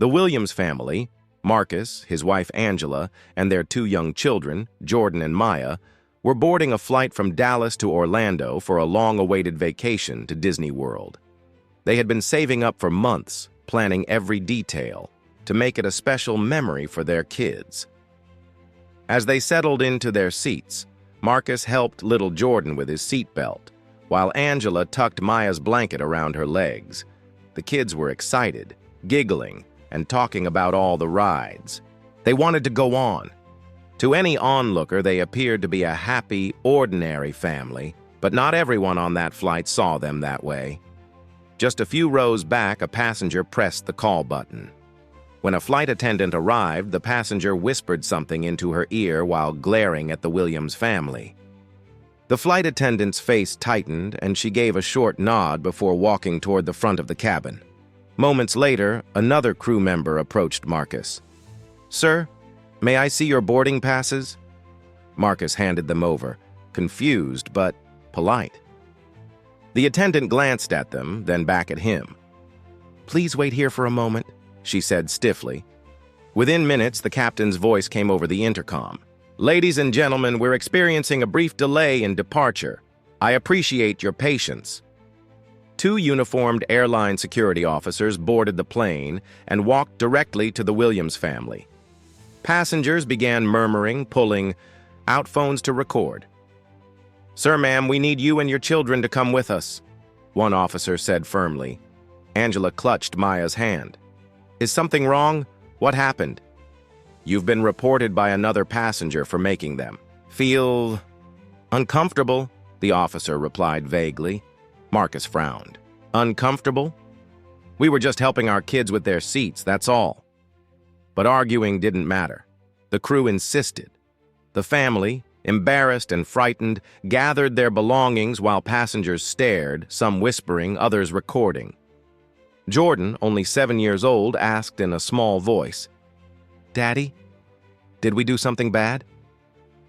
The Williams family, Marcus, his wife Angela, and their two young children, Jordan and Maya, were boarding a flight from Dallas to Orlando for a long-awaited vacation to Disney World. They had been saving up for months, planning every detail, to make it a special memory for their kids. As they settled into their seats, Marcus helped little Jordan with his seatbelt, while Angela tucked Maya's blanket around her legs. The kids were excited, giggling, and talking about all the rides. They wanted to go on. To any onlooker, they appeared to be a happy, ordinary family, but not everyone on that flight saw them that way. Just a few rows back, a passenger pressed the call button. When a flight attendant arrived, the passenger whispered something into her ear while glaring at the Williams family. The flight attendant's face tightened, and she gave a short nod before walking toward the front of the cabin. Moments later, another crew member approached Marcus. "Sir, may I see your boarding passes?" Marcus handed them over, confused but polite. The attendant glanced at them, then back at him. "Please wait here for a moment," she said stiffly. Within minutes, the captain's voice came over the intercom. "Ladies and gentlemen, we're experiencing a brief delay in departure. I appreciate your patience." Two uniformed airline security officers boarded the plane and walked directly to the Williams family. Passengers began murmuring, pulling out phones to record. "Sir, ma'am, we need you and your children to come with us," one officer said firmly. Angela clutched Maya's hand. "Is something wrong? What happened?" "You've been reported by another passenger for making them feel uncomfortable," the officer replied vaguely. Marcus frowned. "Uncomfortable? We were just helping our kids with their seats, that's all." But arguing didn't matter. The crew insisted. The family, embarrassed and frightened, gathered their belongings while passengers stared, some whispering, others recording. Jordan, only 7 years old, asked in a small voice, "Daddy, did we do something bad?"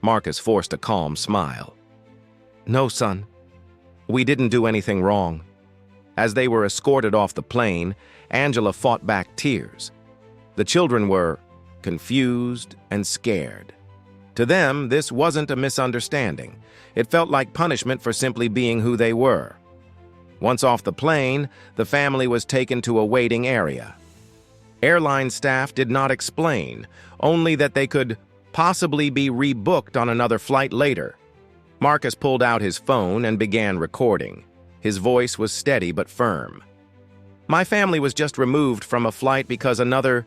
Marcus forced a calm smile. "No, son. We didn't do anything wrong." As they were escorted off the plane, Angela fought back tears. The children were confused and scared. To them, this wasn't a misunderstanding. It felt like punishment for simply being who they were. Once off the plane, the family was taken to a waiting area. Airline staff did not explain, only that they could possibly be rebooked on another flight later. Marcus pulled out his phone and began recording. His voice was steady but firm. "My family was just removed from a flight because another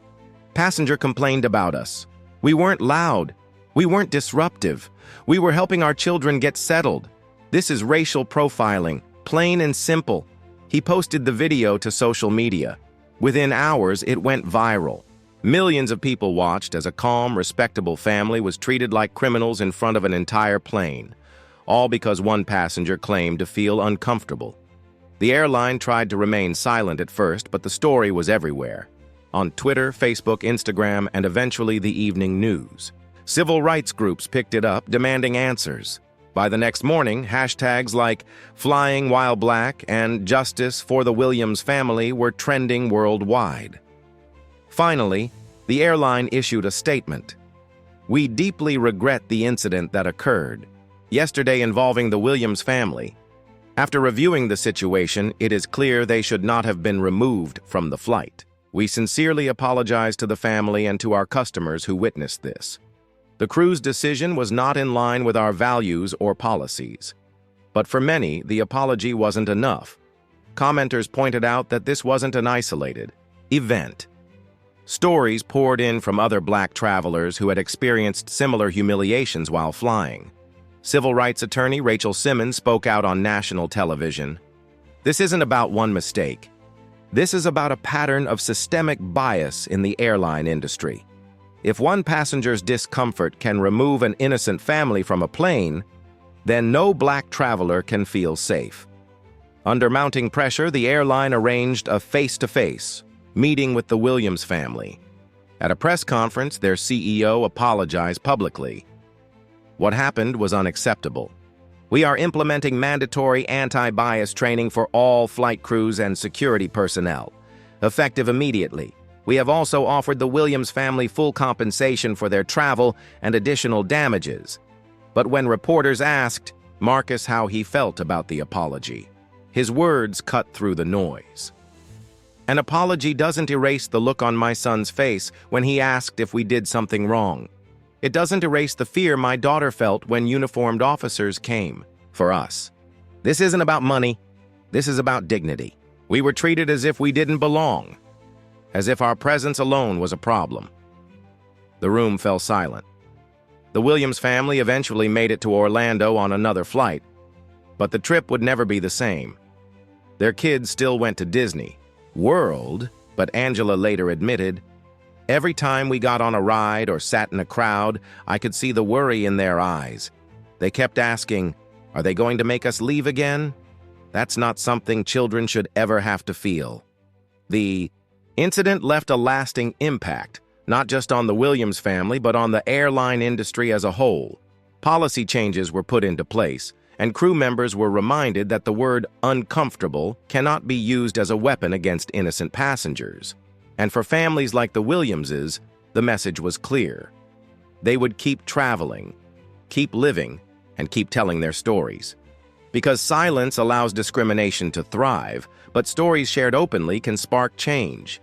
passenger complained about us. We weren't loud. We weren't disruptive. We were helping our children get settled. This is racial profiling, plain and simple." He posted the video to social media. Within hours, it went viral. Millions of people watched as a calm, respectable family was treated like criminals in front of an entire plane, all because one passenger claimed to feel uncomfortable. The airline tried to remain silent at first, but the story was everywhere. On Twitter, Facebook, Instagram, and eventually the evening news. Civil rights groups picked it up, demanding answers. By the next morning, hashtags like "Flying While Black" and "Justice for the Williams Family" were trending worldwide. Finally, the airline issued a statement. "We deeply regret the incident that occurred yesterday involving the Williams family. After reviewing the situation, it is clear they should not have been removed from the flight. We sincerely apologize to the family and to our customers who witnessed this. The crew's decision was not in line with our values or policies." But for many, the apology wasn't enough. Commenters pointed out that this wasn't an isolated event. Stories poured in from other Black travelers who had experienced similar humiliations while flying. Civil rights attorney Rachel Simmons spoke out on national television. "This isn't about one mistake. This is about a pattern of systemic bias in the airline industry. If one passenger's discomfort can remove an innocent family from a plane, then no Black traveler can feel safe." Under mounting pressure, the airline arranged a face-to-face meeting with the Williams family. At a press conference, their CEO apologized publicly. "What happened was unacceptable. We are implementing mandatory anti-bias training for all flight crews and security personnel, effective immediately. We have also offered the Williams family full compensation for their travel and additional damages. But when reporters asked Marcus how he felt about the apology, his words cut through the noise. An apology doesn't erase the look on my son's face when he asked if we did something wrong. It doesn't erase the fear my daughter felt when uniformed officers came for us. This isn't about money. This is about dignity. We were treated as if we didn't belong, as if our presence alone was a problem. The room fell silent. The Williams family eventually made it to Orlando on another flight, but the trip would never be the same. Their kids still went to Disney World, but Angela later admitted, "Every time we got on a ride or sat in a crowd, I could see the worry in their eyes. They kept asking, 'Are they going to make us leave again?' That's not something children should ever have to feel." The incident left a lasting impact, not just on the Williams family, but on the airline industry as a whole. Policy changes were put into place, and crew members were reminded that the word uncomfortable cannot be used as a weapon against innocent passengers. And for families like the Williamses, the message was clear. They would keep traveling, keep living, and keep telling their stories. Because silence allows discrimination to thrive, but stories shared openly can spark change.